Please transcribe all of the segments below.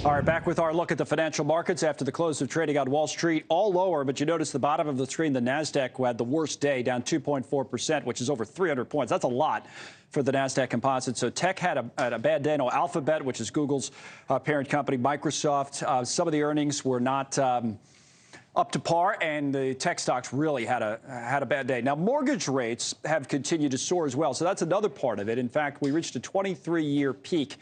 All right, back with our look at the financial markets after the close of trading on Wall Street, all lower, but you notice the bottom of the screen, the NASDAQ, who had the worst day, down 2.4%, which is over 300 points. That's a lot for the NASDAQ composite. So tech had a bad day. No, Alphabet, which is Google's parent company, Microsoft, some of the earnings were not up to par, and the tech stocks really had a bad day. Now, mortgage rates have continued to soar as well, so that's another part of it. In fact, we reached a 23-year peak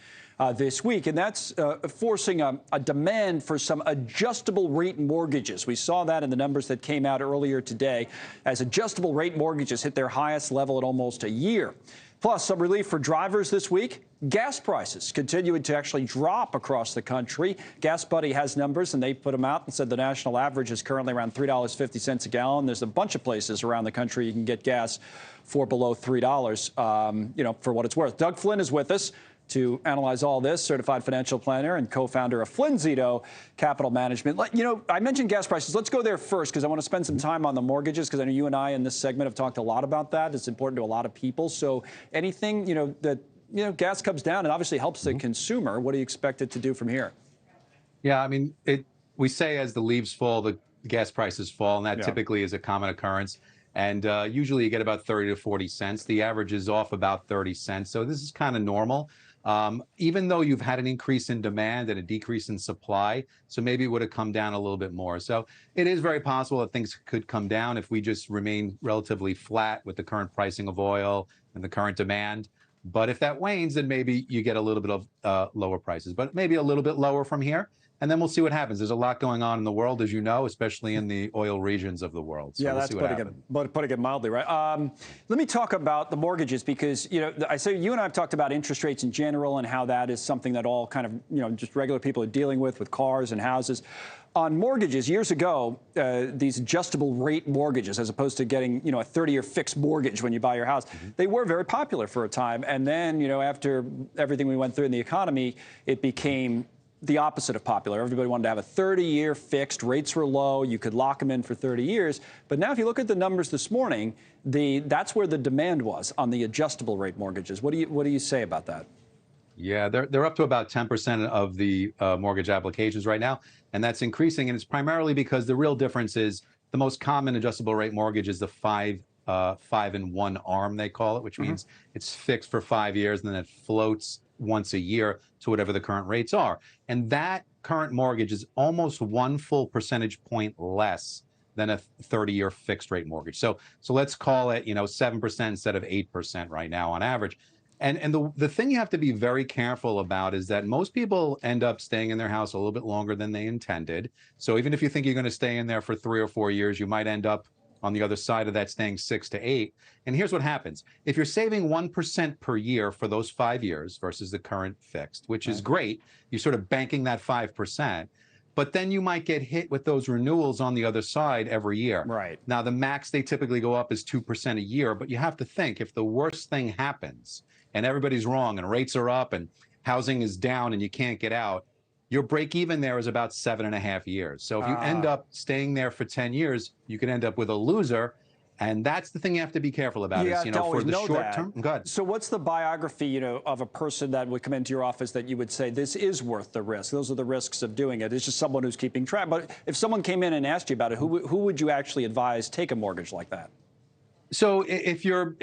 this week, and that's forcing a demand for some adjustable rate mortgages. We saw that in the numbers that came out earlier today as adjustable rate mortgages hit their highest level in almost a year. Plus, some relief for drivers this week. Gas prices continuing to actually drop across the country. Gas Buddy has numbers, and they put them out and said the national average is currently around $3.50 a gallon. There's a bunch of places around the country you can get gas for below $3, for what it's worth. Doug Flynn is with us to analyze all this, certified financial planner and co-founder of Flynn Zito Capital Management. I mentioned gas prices. Let's go there first because I want to spend some time on the mortgages because I know you and I in this segment have talked a lot about that. It's important to a lot of people. So anything, that gas comes down, it obviously helps the consumer. What do you expect it to do from here? Yeah, I mean, we say as the leaves fall, the gas prices fall, and that typically is a common occurrence. And usually you get about 30 to 40 cents. The average is off about 30 cents. So this is kind of normal. Even though you've had an increase in demand and a decrease in supply, so maybe it would have come down a little bit more. So it is very possible that things could come down if we just remain relatively flat with the current pricing of oil and the current demand. But if that wanes, then maybe you get a little bit of lower prices, but maybe a little bit lower from here. And then we'll see what happens. There's a lot going on in the world, as you know, especially in the oil regions of the world. So that's putting it mildly, right? Let me talk about the mortgages because, I say you and I have talked about interest rates in general and how that is something that all kind of, just regular people are dealing with cars and houses. On mortgages, years ago, these adjustable rate mortgages, as opposed to getting, a 30-year fixed mortgage when you buy your house, they were very popular for a time. And then, after everything we went through in the economy, it became the opposite of popular. Everybody wanted to have a 30-year fixed. Rates were low. You could lock them in for 30 years. But now if you look at the numbers this morning, that's where the demand was on the adjustable rate mortgages. What do you say about that? Yeah, they're up to about 10% of the mortgage applications right now, and that's increasing. And it's primarily because the real difference is the most common adjustable rate mortgage is the 5-in-1 arm, they call it, which means it's fixed for 5 years and then it floats once a year to whatever the current rates are. And that current mortgage is almost 1 full percentage point less than a 30-year fixed rate mortgage. So let's call it, 7% instead of 8% right now on average. And the thing you have to be very careful about is that most people end up staying in their house a little bit longer than they intended. So even if you think you're going to stay in there for 3 or 4 years, you might end up on the other side of that staying 6 to 8. And here's what happens. If you're saving 1% per year for those 5 years versus the current fixed, which is great, you're sort of banking that 5%, but then you might get hit with those renewals on the other side every year. Right. Now, the max they typically go up is 2% a year, but you have to think if the worst thing happens and everybody's wrong and rates are up and housing is down and you can't get out, your break even there is about 7.5 years. So if you end up staying there for 10 years, you can end up with a loser. And that's the thing you have to be careful about is, for the short term. Go ahead. So what's the biography, of a person that would come into your office that you would say this is worth the risk? Those are the risks of doing it. It's just someone who's keeping track. But if someone came in and asked you about it, who would you actually advise take a mortgage like that? So if you're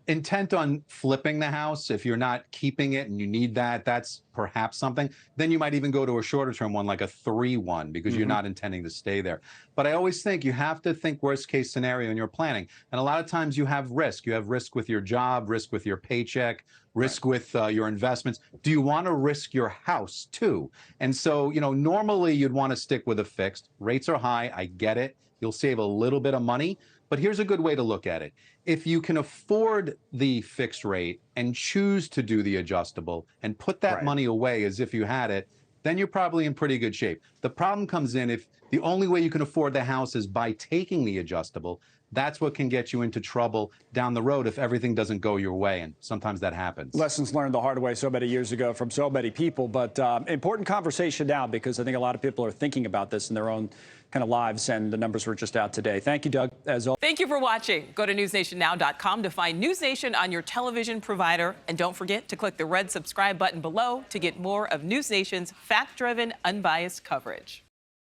intent on flipping the house, if you're not keeping it and you need that's perhaps something, then you might even go to a shorter term one like a 3-1 because you're not intending to stay there. But I always think you have to think worst case scenario in your planning. And a lot of times you have risk. You have risk with your job, risk with your paycheck, risk with your investments. Do you want to risk your house too? And so, normally you'd want to stick with a fixed. Rates are high. I get it. You'll save a little bit of money. But here's a good way to look at it. If you can afford the fixed rate and choose to do the adjustable and put that money away as if you had it, then you're probably in pretty good shape. The problem comes in if the only way you can afford the house is by taking the adjustable, That's what can get you into trouble down the road if everything doesn't go your way, and sometimes that happens. Lessons learned the hard way so many years ago from so many people, but important conversation now because I think a lot of people are thinking about this in their own kind of lives, and the numbers were just out today. Thank you, Doug, as always. Thank you for watching. Go to newsnationnow.com to find News Nation on your television provider, and don't forget to click the red subscribe button below to get more of News Nation's fact-driven, unbiased coverage.